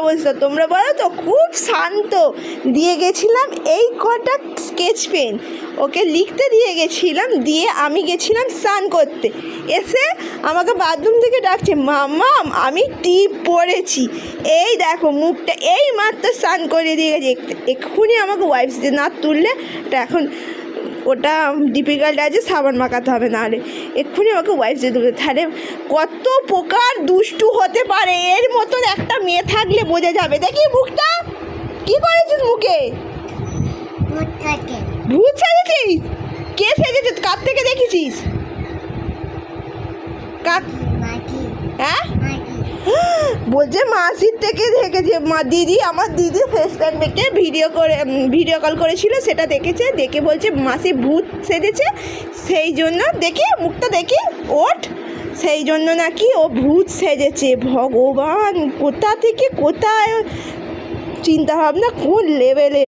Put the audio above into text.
অবস্থা তোমরা বলো তো, খুব শান্ত। দিয়ে গেছিলাম এই কটা স্কেচ পেন, ওকে লিখতে দিয়ে গেছিলাম, দিয়ে আমি গেছিলাম স্নান করতে। এসে আমাকে বাথরুম থেকে ডাকছে, মাম্মাম আমি টিপ পড়েছি, এই দেখো মুখটা এই মাত্র স্নান করে দিয়ে গেছে। এক্ষুনি আমাকে ওয়াইপস দিয়ে না তুললে এটা এখন ওটা ডিফিকাল্ট আছে, সাবান মাখাতে হবে, নাহলে এক্ষুনি আমাকে ওয়াইপস দিয়ে দেবে। তাহলে কত প্রকার দুষ্টু হতে পারে, এর মতন একটা মেয়ে থাকলে বোঝা যাবে। দেখি মুখটা কি করেছিস মুখে? ভূত সেজেছিস? কে সেজেছিস? কার থেকে দেখেছিস? হ্যাঁ বলছে মাসির থেকে দেখেছে, মা দিদি, আমার দিদি ফেসবুক দেখে ভিডিও কল করেছিল, সেটা দেখেছে, দেখে বলছে মাসি ভূত সেজেছে, সেই জন্য দেখি মুখটা দেখি ওঠ, সেই জন্য নাকি ও ভূত সেজেছে। ভগবান, কোথা থেকে কোথায় চিন্তা ভাবনা কোন লেভেলে।